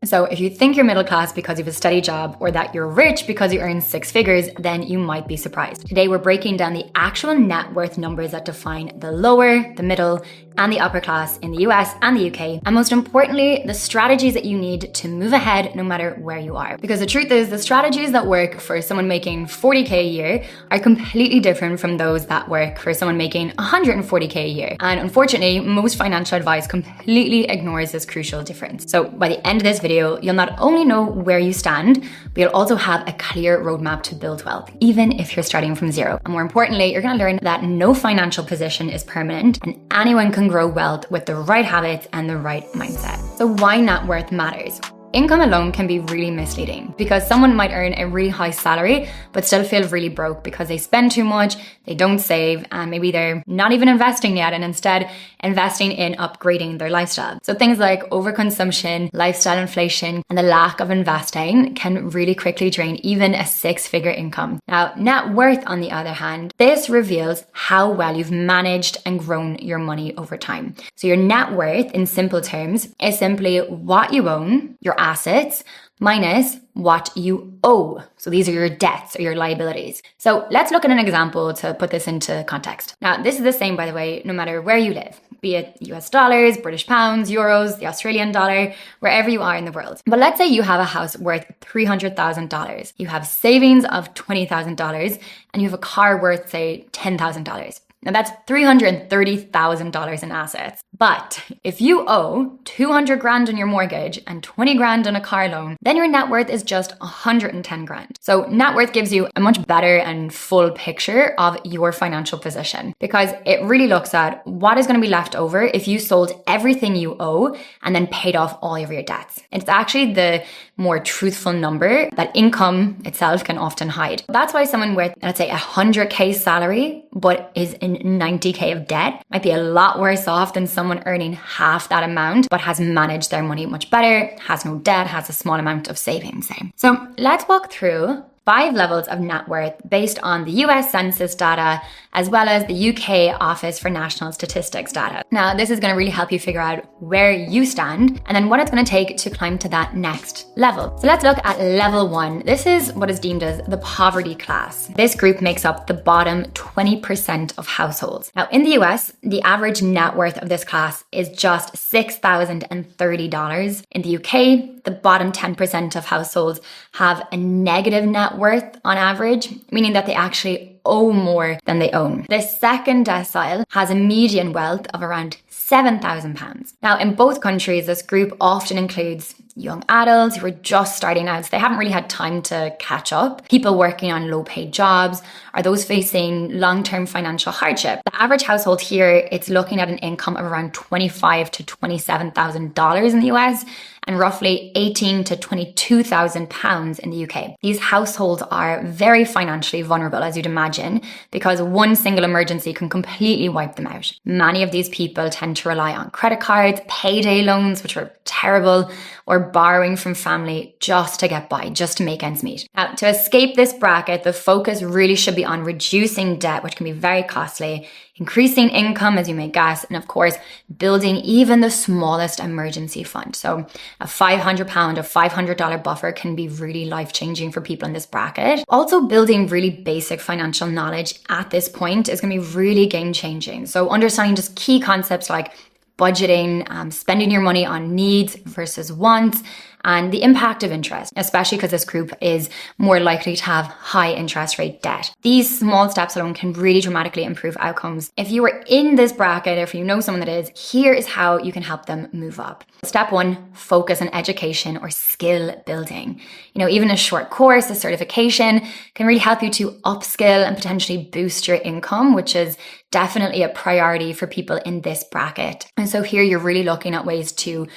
So if you think you're middle class because you have a steady job or that you're rich because you earn 6 figures, then you might be surprised. Today, we're breaking down the actual net worth numbers that define the lower, the middle, and the upper class in the US and the UK. And most importantly, the strategies that you need to move ahead no matter where you are. Because the truth is, the strategies that work for someone making 40K a year are completely different from those that work for someone making 140K a year. And unfortunately, most financial advice completely ignores this crucial difference. So by the end of this video, you'll not only know where you stand, but you'll also have a clear roadmap to build wealth, even if you're starting from zero. And more importantly, you're going to learn that no financial position is permanent and anyone can grow wealth with the right habits and the right mindset. So why net worth matters? Income alone can be really misleading because someone might earn a really high salary but still feel really broke because they spend too much, they don't save, and maybe they're not even investing yet and instead investing in upgrading their lifestyle. So things like overconsumption, lifestyle inflation, and the lack of investing can really quickly drain even a 6-figure income. Now, net worth, on the other hand, this reveals how well you've managed and grown your money over time. So your net worth, in simple terms, is simply what you own, your assets, minus what you owe. So these are your debts or your liabilities. So let's look at an example to put this into context. Now, this is the same, by the way, no matter where you live, be it US dollars, British pounds, euros, the Australian dollar, wherever you are in the world. But let's say you have a house worth $300,000. You have savings of $20,000 and you have a car worth, say, $10,000. Now that's $330,000 in assets. But if you owe 200 grand on your mortgage and 20 grand on a car loan, then your net worth is just 110 grand. So net worth gives you a much better and full picture of your financial position because it really looks at what is going to be left over if you sold everything you owe and then paid off all of your debts. It's actually the more truthful number that income itself can often hide. That's why someone with, let's say, 100K salary, but is in 90K of debt might be a lot worse off than someone earning half that amount, but has managed their money much better, has no debt, has a small amount of savings. So let's walk through 5 levels of net worth based on the US Census data, as well as the UK Office for National Statistics data. Now, this is going to really help you figure out where you stand and then what it's going to take to climb to that next level. So let's look at level 1. This is what is deemed as the poverty class. This group makes up the bottom 20% of households. Now, in the US, the average net worth of this class is just $6,030. In the UK, the bottom 10% of households have a negative net worth on average, meaning that they actually owe more than they own. The second decile has a median wealth of around £7,000. Now, in both countries, this group often includes young adults who are just starting out, so they haven't really had time to catch up, people working on low-paid jobs, or those facing long-term financial hardship. The average household here, it's looking at an income of around $25,000 to $27,000 in the US, and roughly £18,000 to £22,000 in the UK. These households are very financially vulnerable, as you'd imagine, because one single emergency can completely wipe them out. Many of these people tend to rely on credit cards, payday loans, which are terrible, or borrowing from family just to get by, just to make ends meet. Now, to escape this bracket, the focus really should be on reducing debt, which can be very costly, increasing income, as you may guess, and of course, building even the smallest emergency fund. So a £500 or $500 buffer can be really life-changing for people in this bracket. Also, building really basic financial knowledge at this point is going to be really game-changing. So understanding just key concepts like budgeting, spending your money on needs versus wants, and the impact of interest, especially because this group is more likely to have high interest rate debt. These small steps alone can really dramatically improve outcomes. If you are in this bracket, or if you know someone that is, here is how you can help them move up. Step 1, focus on education or skill building. Even a short course, a certification can really help you to upskill and potentially boost your income, which is definitely a priority for people in this bracket. And so here you're really looking at ways to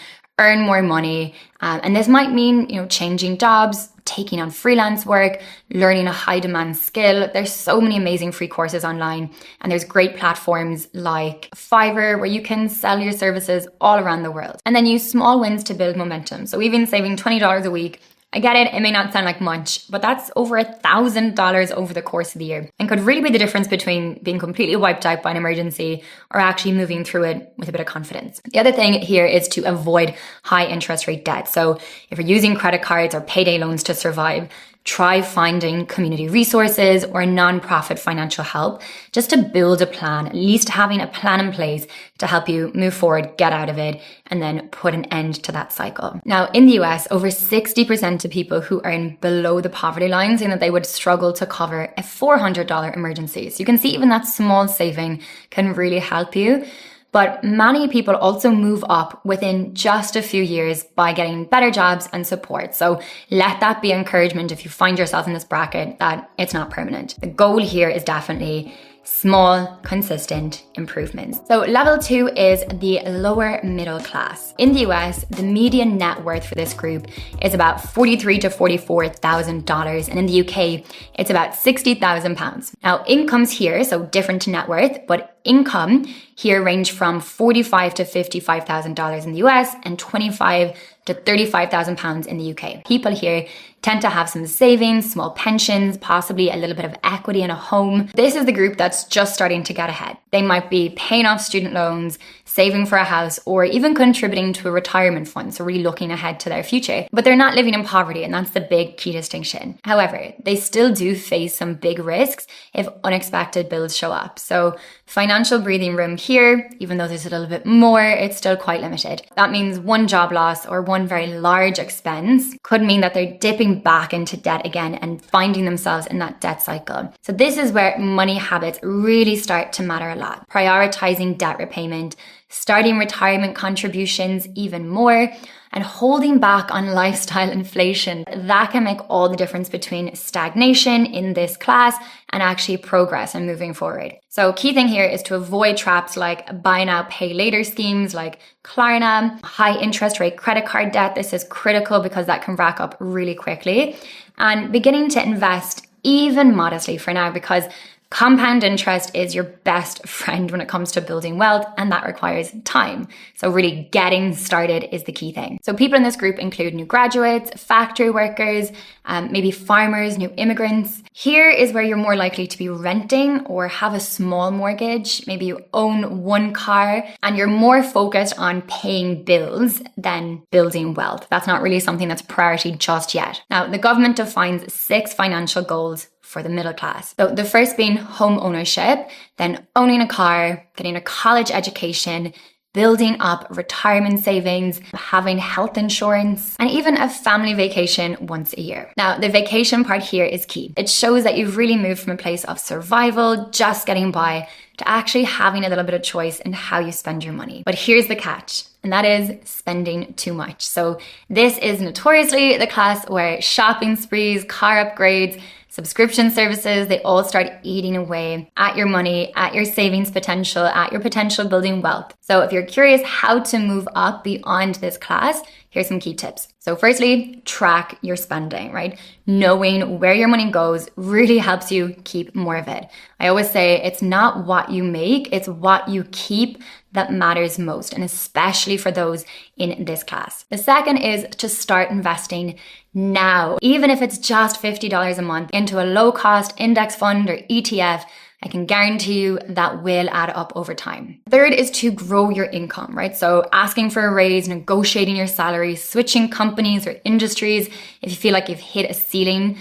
earn more money. And this might mean, changing jobs, taking on freelance work, learning a high demand skill. There's so many amazing free courses online, and there's great platforms like Fiverr where you can sell your services all around the world. And then use small wins to build momentum. So even saving $20 a week I get it, it may not sound like much, but that's over $1,000 over the course of the year and could really be the difference between being completely wiped out by an emergency or actually moving through it with a bit of confidence. The other thing here is to avoid high interest rate debt. So if you're using credit cards or payday loans to survive, try finding community resources or nonprofit financial help just to build a plan, at least having a plan in place to help you move forward, get out of it, and then put an end to that cycle. Now, in the US, over 60% of people who earn below the poverty line saying that they would struggle to cover a $400 emergency. So you can see even that small saving can really help you. But many people also move up within just a few years by getting better jobs and support. So let that be encouragement if you find yourself in this bracket that it's not permanent. The goal here is definitely small, consistent improvements. So level 2 is the lower middle class. In the US, the median net worth for this group is about $43,000 to $44,000. And in the UK, it's about £60,000. Now, incomes here, so different to net worth, but income here range from $45,000 to $55,000 in the US and £25,000 to £35,000 in the UK. People here tend to have some savings, small pensions, possibly a little bit of equity in a home. This is the group that's just starting to get ahead. They might be paying off student loans, saving for a house, or even contributing to a retirement fund, so really looking ahead to their future. But they're not living in poverty, and that's the big key distinction. However, they still do face some big risks if unexpected bills show up. So financial breathing room here, even though there's a little bit more, it's still quite limited. That means one job loss or one very large expense could mean that they're dipping back into debt again and finding themselves in that debt cycle. So this is where money habits really start to matter a lot. Prioritizing debt repayment, starting retirement contributions even more, and holding back on lifestyle inflation. That can make all the difference between stagnation in this class and actually progress and moving forward. So key thing here is to avoid traps like buy now, pay later schemes like Klarna, high interest rate credit card debt. This is critical because that can rack up really quickly. And beginning to invest even modestly for now, because compound interest is your best friend when it comes to building wealth, and that requires time. So really getting started is the key thing. So people in this group include new graduates, factory workers, maybe farmers, new immigrants. Here is where you're more likely to be renting or have a small mortgage. Maybe you own one car and you're more focused on paying bills than building wealth. That's not really something that's priority just yet. Now, the government defines 6 financial goals for the middle class. So the first being home ownership, then owning a car, getting a college education, building up retirement savings, having health insurance, and even a family vacation once a year. Now, the vacation part here is key. It shows that you've really moved from a place of survival, just getting by, to actually having a little bit of choice in how you spend your money. But here's the catch, and that is spending too much. So this is notoriously the class where shopping sprees, car upgrades, subscription services, they all start eating away at your money, at your savings potential, at your potential building wealth. So if you're curious how to move up beyond this class, here's some key tips. So firstly, track your spending, right? Knowing where your money goes really helps you keep more of it. I always say it's not what you make, it's what you keep that matters most, and especially for those in this class. The second is to start investing now. Even if it's just $50 a month into a low-cost index fund or ETF, I can guarantee you that will add up over time. Third is to grow your income, right? So asking for a raise, negotiating your salary, switching companies or industries if you feel like you've hit a ceiling,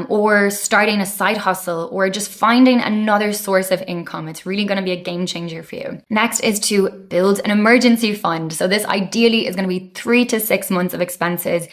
or starting a side hustle, or just finding another source of income. It's really going to be a game changer for you. Next is to build an emergency fund. So this ideally is going to be 3 to 6 months of expenses.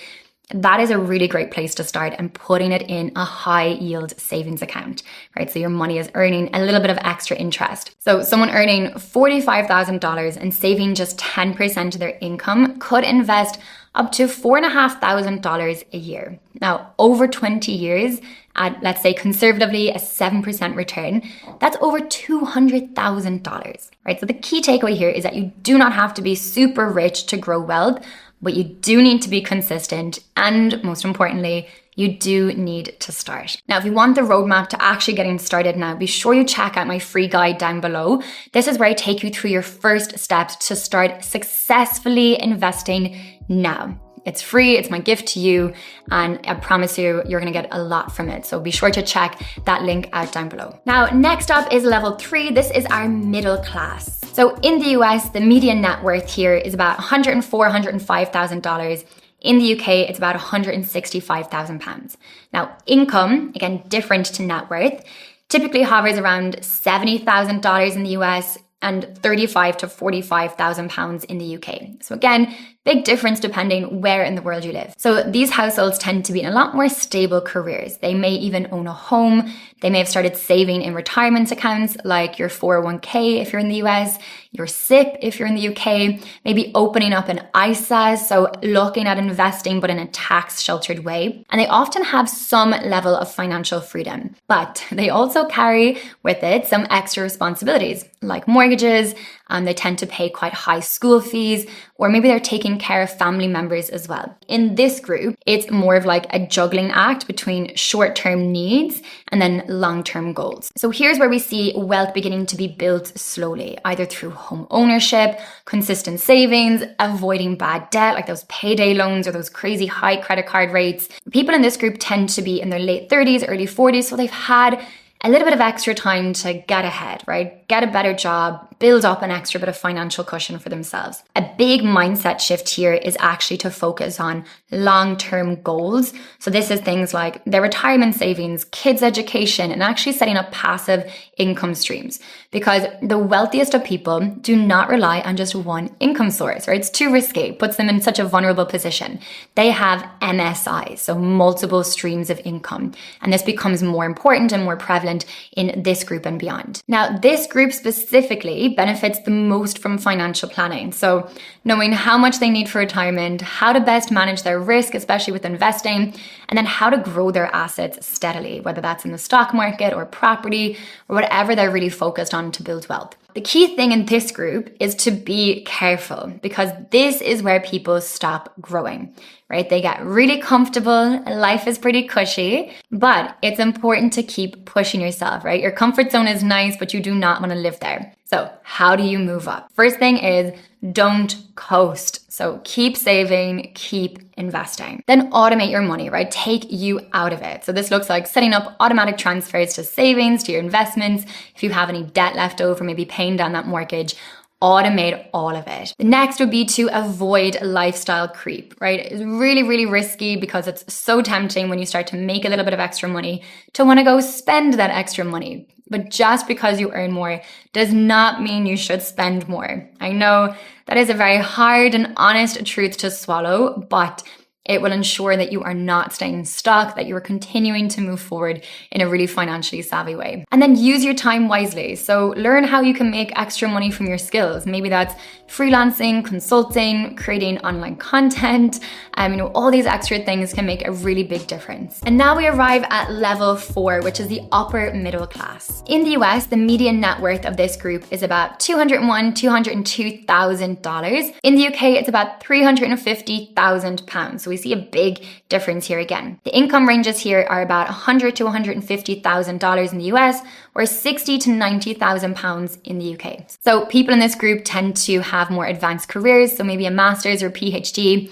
That is a really great place to start, and putting it in a high yield savings account, right? So your money is earning a little bit of extra interest. So someone earning $45,000 and saving just 10% of their income could invest up to $4,500 a year. Now, over 20 years at, let's say, conservatively a 7% return, that's over $200,000, right? So the key takeaway here is that you do not have to be super rich to grow wealth, but you do need to be consistent, and most importantly, you do need to start. Now, if you want the roadmap to actually getting started now, be sure you check out my free guide down below. This is where I take you through your first steps to start successfully investing now. It's free, it's my gift to you, and I promise you, you're gonna get a lot from it. So be sure to check that link out down below. Now, next up is level 3. This is our middle class. So in the US, the median net worth here is about $104,000, $105,000. In the UK, it's about £165,000. Now, income, again, different to net worth, typically hovers around $70,000 in the US and £35,000 to £45,000 in the UK. So again, big difference depending where in the world you live. So these households tend to be in a lot more stable careers. They may even own a home. They may have started saving in retirement accounts like your 401k if you're in the US, your SIP if you're in the UK, maybe opening up an ISA, so looking at investing but in a tax sheltered way. And they often have some level of financial freedom, but they also carry with it some extra responsibilities like mortgages. They tend to pay quite high school fees, or maybe they're taking care of family members as well. In this group, it's more of like a juggling act between short-term needs and then long-term goals. So here's where we see wealth beginning to be built slowly, either through home ownership, consistent savings, avoiding bad debt, like those payday loans or those crazy high credit card rates. People in this group tend to be in their late 30s, early 40s, so they've had a little bit of extra time to get ahead, right? Get a better job, build up an extra bit of financial cushion for themselves. A big mindset shift here is actually to focus on long-term goals. So this is things like their retirement savings, kids' education, and actually setting up passive income streams. Because the wealthiest of people do not rely on just one income source, right? It's too risky, puts them in such a vulnerable position. They have MSIs, so multiple streams of income. And this becomes more important and more prevalent in this group and beyond. Now, this group specifically benefits the most from financial planning. So knowing how much they need for retirement, how to best manage their risk, especially with investing, and then how to grow their assets steadily, whether that's in the stock market or property or whatever they're really focused on to build wealth. The key thing in this group is to be careful, because this is where people stop growing, right? They get really comfortable, life is pretty cushy, but it's important to keep pushing yourself, right? Your comfort zone is nice, but you do not want to live there. So how do you move up? First thing is don't coast. So keep saving, keep investing. Then automate your money, right? Take you out of it. So this looks like setting up automatic transfers to savings, to your investments. If you have any debt left over, maybe paying down that mortgage, automate all of it. The next would be to avoid lifestyle creep, right? It's really, really risky because it's so tempting when you start to make a little bit of extra money to want to go spend that extra money. But just because you earn more does not mean you should spend more. I know that is a very hard and honest truth to swallow, but it will ensure that you are not staying stuck, that you are continuing to move forward in a really financially savvy way. And then use your time wisely. So learn how you can make extra money from your skills. Maybe that's freelancing, consulting, creating online content. All these extra things can make a really big difference. And now we arrive at level 4, which is the upper middle class. In the US, the median net worth of this group is about $201,000, $202,000. In the UK, it's about £350,000. So we see a big difference here again. The income ranges here are about $100,000 to $150,000 in the US, or £60,000 to £90,000 in the UK. So people in this group tend to have more advanced careers, so maybe a master's or PhD.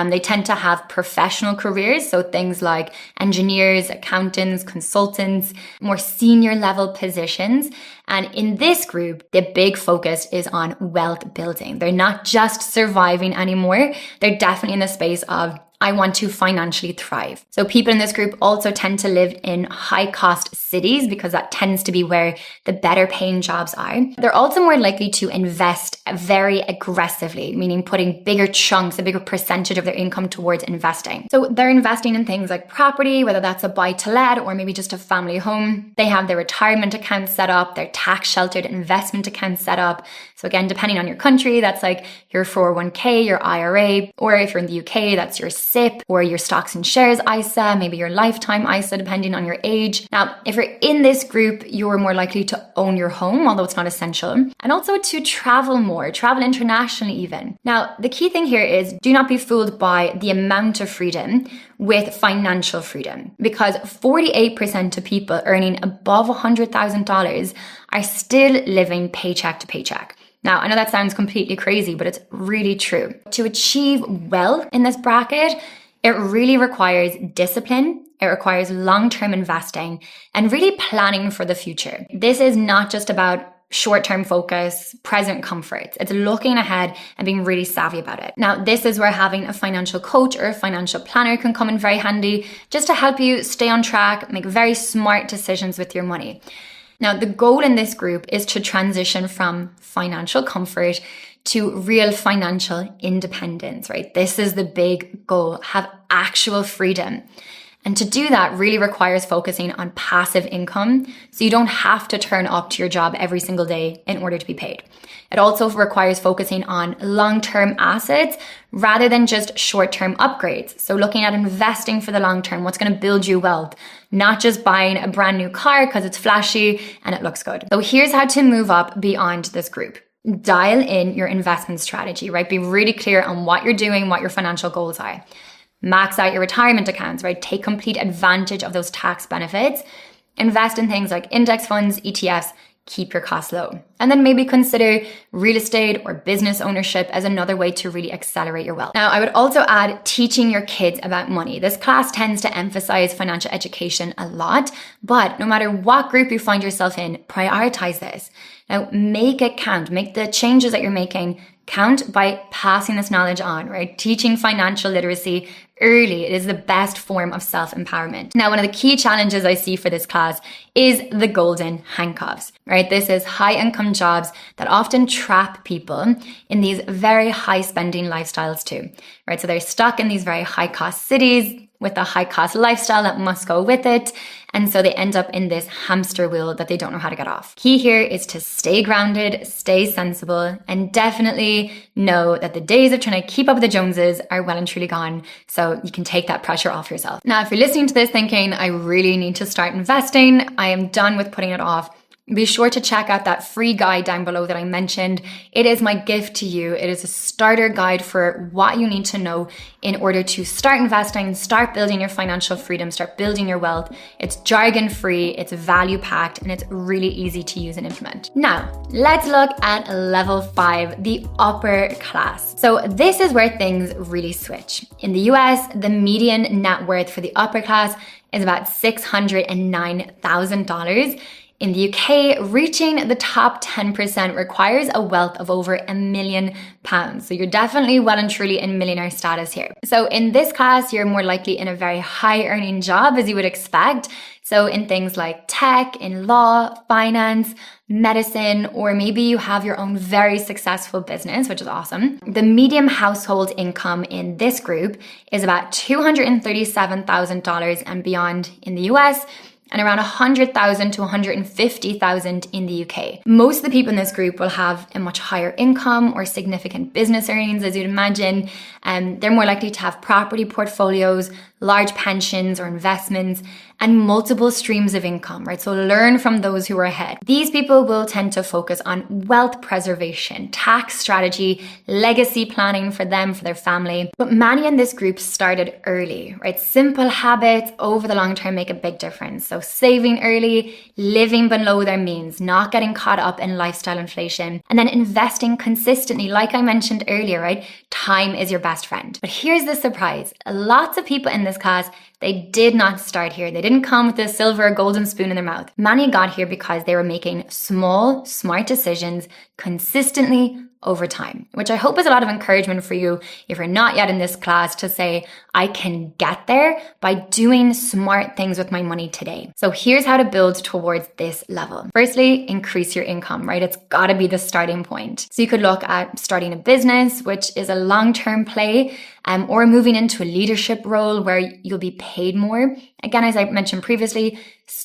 They tend to have professional careers, so things like engineers, accountants, consultants, more senior level positions. And in this group, the big focus is on wealth building. They're not just surviving anymore. They're definitely in the space of I want to financially thrive. So people in this group also tend to live in high cost cities because that tends to be where the better paying jobs are. They're also more likely to invest very aggressively, meaning putting bigger chunks, a bigger percentage of their income towards investing. So they're investing in things like property, whether that's a buy to let or maybe just a family home. They have their retirement accounts set up, their tax sheltered investment accounts set up. So again, depending on your country, that's like your 401k, your IRA, or if you're in the UK, that's your SIP or your stocks and shares ISA, maybe your lifetime ISA, depending on your age. Now, if you're in this group, you're more likely to own your home, although it's not essential, and also to travel more, travel internationally even. Now, the key thing here is do not be fooled by the amount of freedom with financial freedom, because 48% of people earning above $100,000 are still living paycheck to paycheck. Now, I know that sounds completely crazy, but it's really true. To achieve wealth in this bracket, it really requires discipline. It requires long-term investing and really planning for the future. This is not just about short-term focus, present comfort. It's looking ahead and being really savvy about it. Now, this is where having a financial coach or a financial planner can come in very handy, just to help you stay on track, make very smart decisions with your money. Now, the goal in this group is to transition from financial comfort to real financial independence, right? This is the big goal, have actual freedom. And to do that really requires focusing on passive income, so you don't have to turn up to your job every single day in order to be paid. It also requires focusing on long-term assets rather than just short-term upgrades. So looking at investing for the long term, what's going to build you wealth, not just buying a brand new car because it's flashy and it looks good. So here's how to move up beyond this group. Dial in your investment strategy, right? Be really clear on what you're doing, what your financial goals are. Max out your retirement accounts, right? Take complete advantage of those tax benefits. Invest in things like index funds, ETFs, keep your costs low. And then maybe consider real estate or business ownership as another way to really accelerate your wealth. Now, I would also add teaching your kids about money. This class tends to emphasize financial education a lot, but no matter what group you find yourself in, prioritize this. Now, make it count. Make the changes that you're making count by passing this knowledge on, right? Teaching financial literacy early. It is the best form of self-empowerment. Now, one of the key challenges I see for this class is the golden handcuffs, right? This is high-income jobs that often trap people in these very high-spending lifestyles too, right? So they're stuck in these very high-cost cities with a high-cost lifestyle that must go with it. And so they end up in this hamster wheel that they don't know how to get off. Key here is to stay grounded, stay sensible, and definitely know that the days of trying to keep up with the Joneses are well and truly gone. So you can take that pressure off yourself. Now, if you're listening to this thinking, I really need to start investing, I am done with putting it off, be sure to check out that free guide down below that I mentioned. It is my gift to you. It is a starter guide for what you need to know in order to start investing, start building your financial freedom, start building your wealth. It's jargon free, it's value packed, and it's really easy to use and implement. Now, let's look at level 5, the upper class. So this is where things really switch. In the US, the median net worth for the upper class is about $609,000. In the UK, reaching the top 10% requires a wealth of over £1 million. So you're definitely well and truly in millionaire status here. So in this class, you're more likely in a very high earning job, as you would expect. So in things like tech, in law, finance, medicine, or maybe you have your own very successful business, which is awesome. The median household income in this group is about $237,000 and beyond in the US, and around 100,000 to 150,000 in the UK. Most of the people in this group will have a much higher income or significant business earnings, as you'd imagine. They're more likely to have property portfolios, large pensions or investments, and multiple streams of income, right? So learn from those who are ahead. These people will tend to focus on wealth preservation, tax strategy, legacy planning for them, for their family. But many in this group started early, right? Simple habits over the long term make a big difference. So saving early, living below their means, not getting caught up in lifestyle inflation, and then investing consistently. Like I mentioned earlier, right? Time is your best friend. But here's the surprise. Lots of people in this class, they did not start here. They didn't come with a silver or golden spoon in their mouth. Many got here because they were making small, smart decisions consistently over time, which I hope is a lot of encouragement for you if you're not yet in this class to say, I can get there by doing smart things with my money today. So here's how to build towards this level. Firstly, increase your income, right? It's got to be the starting point. So you could look at starting a business, which is a long-term play, or moving into a leadership role where you'll be paid more. Again, as I mentioned previously,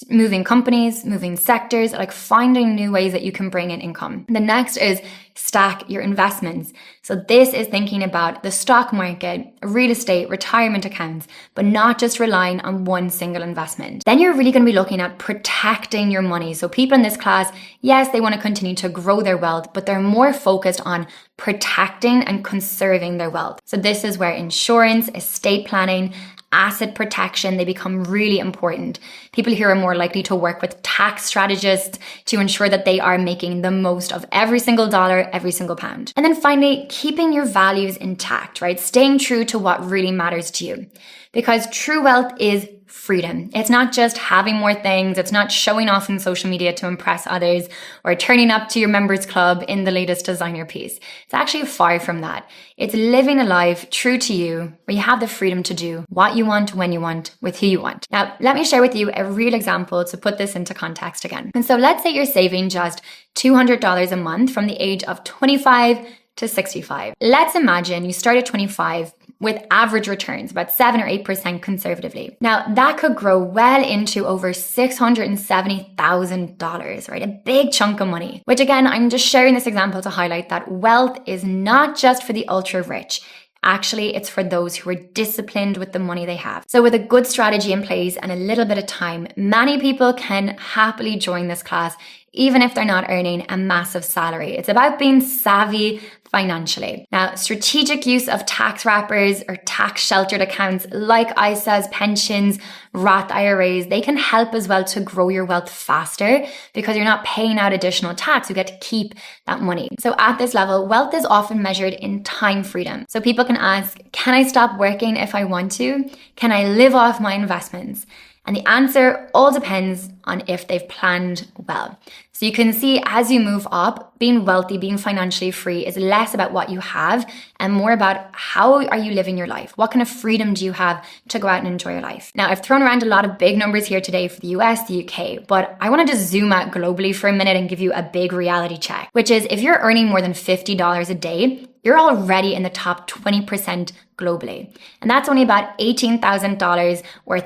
moving companies, moving sectors, like finding new ways that you can bring in income. The next is stack your investments. So this is thinking about the stock market, real estate, retirement accounts, but not just relying on one single investment. Then you're really going to be looking at protecting your money. So people in this class, yes, they want to continue to grow their wealth, but they're more focused on protecting and conserving their wealth. So this is where insurance, estate planning, asset protection, they become really important. People here are more likely to work with tax strategists to ensure that they are making the most of every single dollar, every single pound. And then finally, keeping your values intact, right? Staying true to what really matters to you. Because true wealth is freedom. It's not just having more things. It's not showing off on social media to impress others or turning up to your members club in the latest designer piece. It's actually far from that. It's living a life true to you where you have the freedom to do what you want, when you want, with who you want. Now, let me share with you a real example to put this into context again. And so let's say you're saving just $200 a month from the age of 25 to 65. Let's imagine you start at 25 with average returns, about 7 or 8% conservatively. Now, that could grow well into over $670,000, right? A big chunk of money, which again, I'm just sharing this example to highlight that wealth is not just for the ultra rich. Actually, it's for those who are disciplined with the money they have. So with a good strategy in place and a little bit of time, many people can happily join this class, even if they're not earning a massive salary. It's about being savvy financially. Now, strategic use of tax wrappers or tax sheltered accounts like ISAs, pensions, Roth IRAs, they can help as well to grow your wealth faster because you're not paying out additional tax. You get to keep that money. So at this level, wealth is often measured in time freedom. So people can ask, can I stop working if I want to? Can I live off my investments? And the answer all depends on if they've planned well. So you can see as you move up, being wealthy, being financially free is less about what you have and more about how are you living your life? What kind of freedom do you have to go out and enjoy your life? Now, I've thrown around a lot of big numbers here today for the US, the UK, but I want to just zoom out globally for a minute and give you a big reality check, which is if you're earning more than $50 a day, you're already in the top 20% globally. And that's only about $18,000 or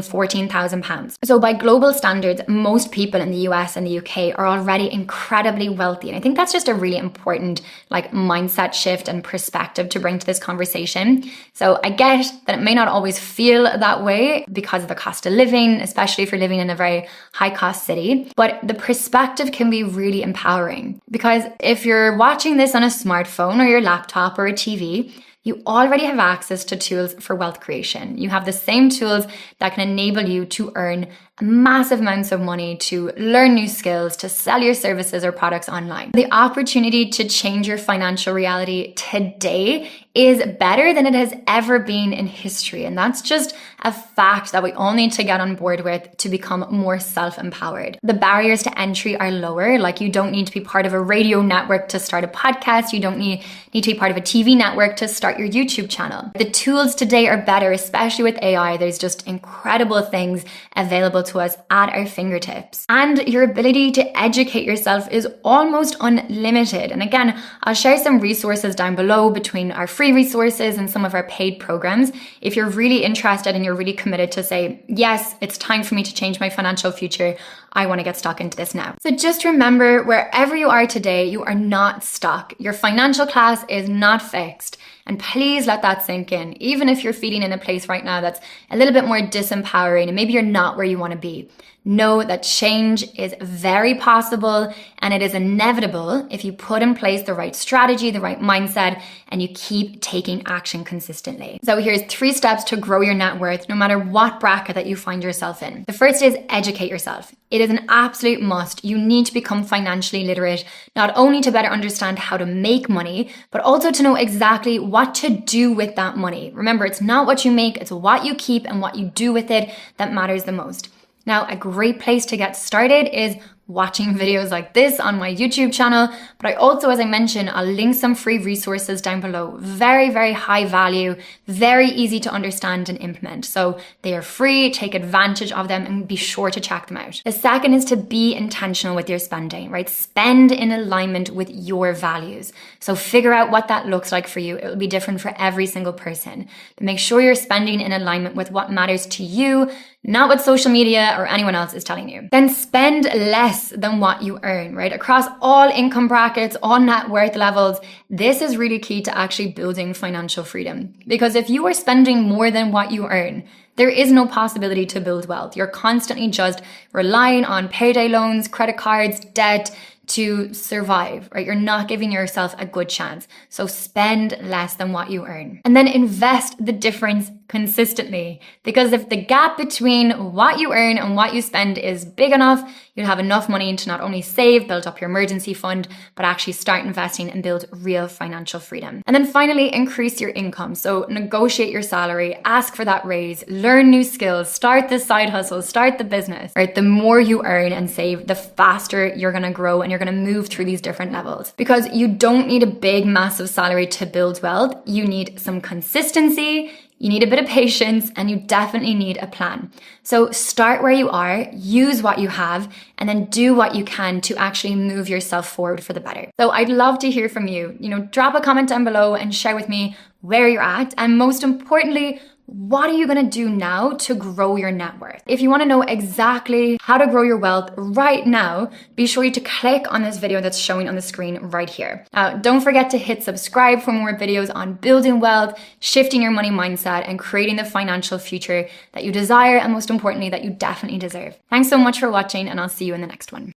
14,000 pounds. So by global standards, most people in the US and the UK are already incredibly wealthy. And I think that's just a really important mindset shift and perspective to bring to this conversation. So I get that it may not always feel that way because of the cost of living, especially if you're living in a very high cost city, but the perspective can be really empowering because if you're watching this on a smartphone or your laptop or a TV, you already have access to tools for wealth creation. You have the same tools that can enable you to earn massive amounts of money, to learn new skills, to sell your services or products online. The opportunity to change your financial reality today is better than it has ever been in history. And that's just a fact that we all need to get on board with to become more self-empowered. The barriers to entry are lower. You don't need to be part of a radio network to start a podcast. You don't need to be part of a TV network to start your YouTube channel. The tools today are better, especially with AI. There's just incredible things available to us at our fingertips. And your ability to educate yourself is almost unlimited. And again, I'll share some resources down below between our free resources and some of our paid programs. If you're really interested and you're really committed to say, yes, it's time for me to change my financial future, I want to get stuck into this now. So just remember, wherever you are today, you are not stuck. Your financial class is not fixed. And please let that sink in, even if you're feeling in a place right now that's a little bit more disempowering and maybe you're not where you want to be. Know that change is very possible and it is inevitable if you put in place the right strategy, the right mindset, and you keep taking action consistently. So here's 3 steps to grow your net worth no matter what bracket that you find yourself in. The first is educate yourself. It is an absolute must. You need to become financially literate, not only to better understand how to make money, but also to know exactly what to do with that money. Remember, it's not what you make, it's what you keep and what you do with it that matters the most. Now, a great place to get started is watching videos like this on my YouTube channel, but I also, as I mentioned, I'll link some free resources down below. Very, very high value, very easy to understand and implement. So they are free, take advantage of them and be sure to check them out. The second is to be intentional with your spending, right? Spend in alignment with your values. So figure out what that looks like for you. It will be different for every single person. But make sure you're spending in alignment with what matters to you, not what social media or anyone else is telling you. Then spend less than what you earn, right? Across all income brackets, all net worth levels, this is really key to actually building financial freedom. Because if you are spending more than what you earn, there is no possibility to build wealth. You're constantly just relying on payday loans, credit cards, debt to survive, right? You're not giving yourself a good chance. So spend less than what you earn. And then invest the difference consistently. Because if the gap between what you earn and what you spend is big enough, you'll have enough money to not only save, build up your emergency fund, but actually start investing and build real financial freedom. And then finally, increase your income. So negotiate your salary, ask for that raise, learn new skills, start the side hustle, start the business, right? The more you earn and save, the faster you're going to grow and you're going to move through these different levels. Because you don't need a big, massive salary to build wealth. You need some consistency, you need a bit of patience, and you definitely need a plan. So start where you are, use what you have, and then do what you can to actually move yourself forward for the better. So I'd love to hear from you. Drop a comment down below and share with me where you're at. And most importantly, what are you going to do now to grow your net worth? If you want to know exactly how to grow your wealth right now, be sure to click on this video that's showing on the screen right here. Don't forget to hit subscribe for more videos on building wealth, shifting your money mindset, and creating the financial future that you desire and most importantly, that you definitely deserve. Thanks so much for watching, and I'll see you in the next one.